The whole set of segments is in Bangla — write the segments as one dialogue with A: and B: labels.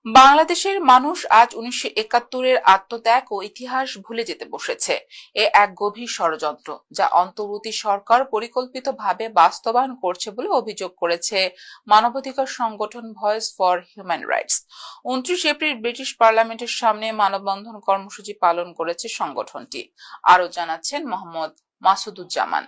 A: বাংলাদেশের মানুষ আজ 1971-এর আত্মত্যাগ ও ইতিহাস ভুলে যেতে বসেছে। এ এক গভীর ষড়যন্ত্র যা অন্তর্বর্তী সরকার পরিকল্পিতভাবে বাস্তবায়ন করছে বলে অভিযোগ করেছে মানবাধিকার সংগঠন voice for human rights. 29 April British পার্লামেন্টের সামনে মানববন্ধন কর্মসূচি পালন করেছে সংগঠনটি। আরো জানাচ্ছেন মোহাম্মদ মাসুদুজ্জামান।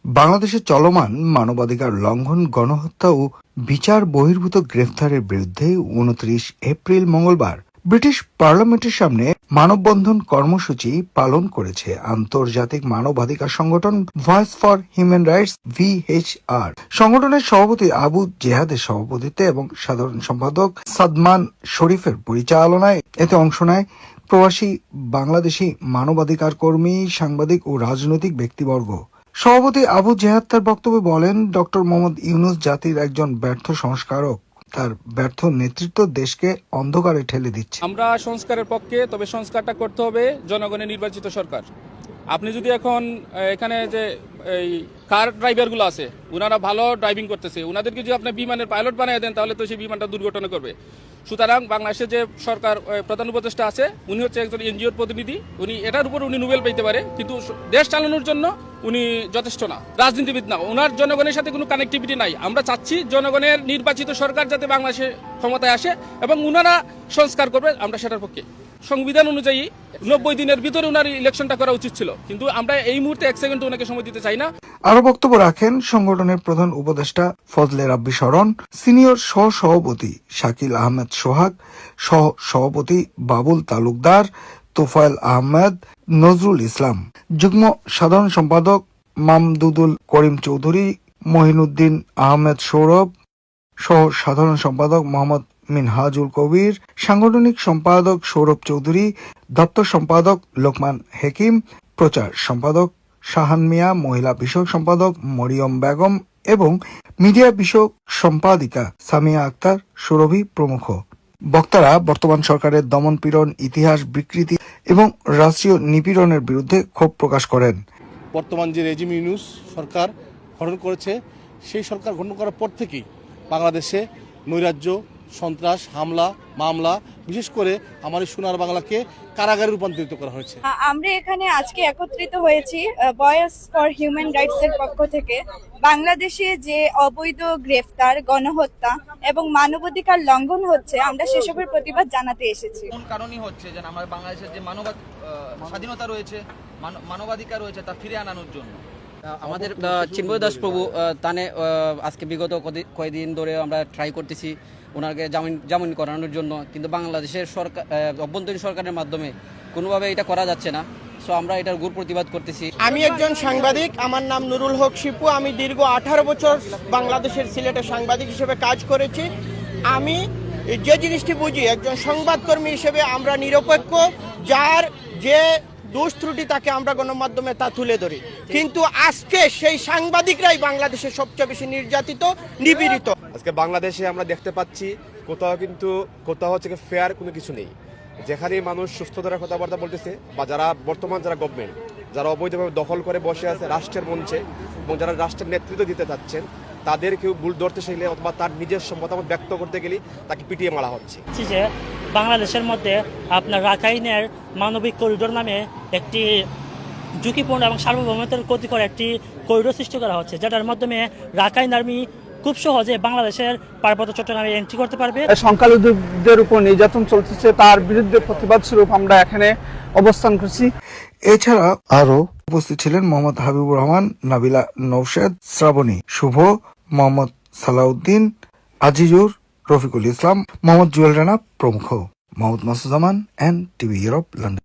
B: বাংলাদেশে চলমান মানবাধিকার লঙ্ঘন, গণহত্যা ও বিচার বহির্ভূত গ্রেফতারের বিরুদ্ধে 29 এপ্রিল মঙ্গলবার ব্রিটিশ পার্লামেন্টের সামনে মানববন্ধন কর্মসূচি পালন করেছে আন্তর্জাতিক মানবাধিকার সংগঠন voice for human rights VHR। সংগঠনের সভাপতি আবু জেহাদের সভাপতিত্বে এবং সাধারণ সম্পাদক সাদমান শরীফের পরিচালনায় এতে অংশ নেয় প্রবাসী বাংলাদেশি মানবাধিকার কর্মী, সাংবাদিক ও রাজনৈতিক ব্যক্তিবর্গ। সভাপতি আবু জেহাদ তার বক্তব্যে বলেন, ডক্টর মোহাম্মদ ইউনূস জাতির একজন ব্যর্থ সংস্কারক। তার ব্যর্থ নেতৃত্ব দেশকে অন্ধকারে ঠেলে দিচ্ছে।
C: আমরা সংস্কারের পক্ষে, তবে সংস্কারটা করতে হবে জনগণের নির্বাচিত সরকার। আপনি যদি এখন এখানে যে এই কার ড্রাইভারগুলো আছে, ওনারা ভালো ড্রাইভিং করতেছে, ওনাদেরকে যদি আপনি বিমানের পাইলট বানিয়ে দেন তাহলে তো সেই বিমানটা দুর্ঘটনা করবে। সুতরাং বাংলাদেশে যে সরকার প্রধান উপদেষ্টা আছে, উনি হচ্ছে একজন এনজিওর প্রতিনিধি। উনি এটার উপর উনি নোবেল পেতে পারে, কিন্তু দেশ চালানোর জন্য উনি যথেষ্ট না, রাজনীতিবিদ না। ওনার জনগণের সাথে কোনো কানেক্টিভিটি নাই। আমরা চাচ্ছি জনগণের নির্বাচিত সরকার যাতে বাংলাদেশে ক্ষমতায় আসে এবং ওনারা সংস্কার করবে, আমরা সেটার পক্ষে। সংবিধান অনুযায়ী 90 দিনের ভিতরে ওনার ইলেকশনটা করা উচিত ছিল, কিন্তু আমরা এই মুহূর্তে 1 সেকেন্ড ওনাকে সময় দিতে চাই না।
B: আরো বক্তব্য রাখেন সংগঠনের প্রধান উপদেষ্টা ফজলে রাব্বি শরণ, সিনিয়র সহ-সভাপতি শাকিল আহমেদ সোহাগ, সহ-সভাপতি বাবুল তালুকদার, তোফায়েল আহমেদ, নজরুল ইসলাম, যুগ্ম সাধারণ সম্পাদক মামদুদুল করিম চৌধুরী, মহিনুদ্দিন আহমেদ সৌরভ, সহ সাধারণ সম্পাদক মোহাম্মদ মিনহাজুল কবির, সাংগঠনিক সম্পাদক সৌরভ চৌধুরী, দপ্তর সম্পাদক লোকমান হেকিম, প্রচার সম্পাদক শাহান মিয়া, মহিলা বিষয়ক সম্পাদক মরিয়ম বেগম এবং মিডিয়া বিষয়ক সম্পাদিকা সামিয়া আক্তার সুরভি প্রমুখ। বক্তারা বর্তমান সরকারের দমন-পীড়ন, ইতিহাস বিকৃতি এবং রাষ্ট্রীয় নিপীড়নের বিরুদ্ধে ক্ষোভ প্রকাশ করেন।
D: বর্তমান যে রেজিম ইউনূস সরকার গঠন করেছে, সেই সরকার গঠন করার পর থেকেই বাংলাদেশে নৈরাজ্য, সন্ত্রাস, হামলা, মামলা, বিশেষ করে আমার সোনার বাংলাকে কারাগারে রূপান্তরিত করা হয়েছে।
E: আমরা এখানে আজকে একত্রিত হয়েছি ভয়েস ফর হিউম্যান রাইটস এর পক্ষ থেকে। বাংলাদেশে যে অবৈধ গ্রেফতার, গণহত্যা এবং মানবাধিকার লঙ্ঘন হচ্ছে, আমরা সেসবের প্রতিবাদ জানাতে এসেছি।
F: কোন কারণে হচ্ছে যে আমার বাংলাদেশের যে স্বাধীনতা রয়েছে, মানবাধিকার রয়েছে, তা ফিরে আনানোর জন্য
G: আমাদের চিন্ময় দাস প্রভু তানে আজকে বিগত কয়েকদিন ধরে আমরা ট্রাই করতেছি ওনাকে জামিন করানোর জন্য, কিন্তু বাংলাদেশের সরকার, অভ্যন্তরীণ সরকারের মাধ্যমে কোনোভাবে এটা করা যাচ্ছে না। সো আমরা এটার গুরুত্ব প্রতিবাদ করতেছি।
H: আমি একজন সাংবাদিক, আমার নাম নুরুল হক শিপু। আমি দীর্ঘ 18 বছর বাংলাদেশের সিলেটে সাংবাদিক হিসেবে কাজ করেছি। আমি যে জিনিসটি বুঝি, একজন সংবাদকর্মী হিসেবে আমরা নিরপেক্ষ, যার যে দোষ ত্রুটি তাকে আমরা গণমাধ্যমে তা তুলে ধরি, কিন্তু আজকে সেই সাংবাদিকরাই বাংলাদেশে সবচেয়ে বেশি নির্যাতিত, নিপীড়িত।
I: আজকে বাংলাদেশে আমরা দেখতে পাচ্ছি কোথাও হচ্ছে ফেয়ার কোনো কিছু নেই। যেখানে মানুষ সুস্থতার কথাবার্তা বলতেছে, বা যারা গভর্নমেন্ট, যারা অবৈধভাবে দখল করে বসে আছে রাষ্ট্রের মঞ্চে এবং যারা রাষ্ট্রের নেতৃত্ব দিতে চাচ্ছেন, তাদের কেউ ভুল ধরতে চাইলে অথবা তার নিজস্ব মতামত ব্যক্ত করতে গেলে তাকে পিটিয়ে মারা হচ্ছে।
J: যে বাংলাদেশের মধ্যে আপনার রাখাইনের মানবিক করিডোর নামে একটি ঝুঁকিপূর্ণ এবং সার্বভৌমত্বের ক্ষতিকর একটি করিডোর সৃষ্টি করা হচ্ছে, যেটার মাধ্যমে রাখাইন আর্মি খুব সহজে বাংলাদেশের পার্বত্য চট্টগ্রামে এন্ট্রি করতে পারবে।
K: সংখ্যালঘুদের উপর নির্যাতন চলতেছে, তার বিরুদ্ধে প্রতিবাদ স্বরূপ আমরা এখানে অবস্থান করছি।
B: এছাড়া আরো উপস্থিত ছিলেন মোহাম্মদ হাবিবুর রহমান, নাবিলা নৌশেদ, শ্রাবণী শুভ, মোহাম্মদ সালাউদ্দিন, আজিজুর, রফিকুল ইসলাম, মোহাম্মদ জুয়েল রানা প্রমুখ। মোহাম্মদ মাসুদ জামান, NTV ইউরোপ, লন্ডন।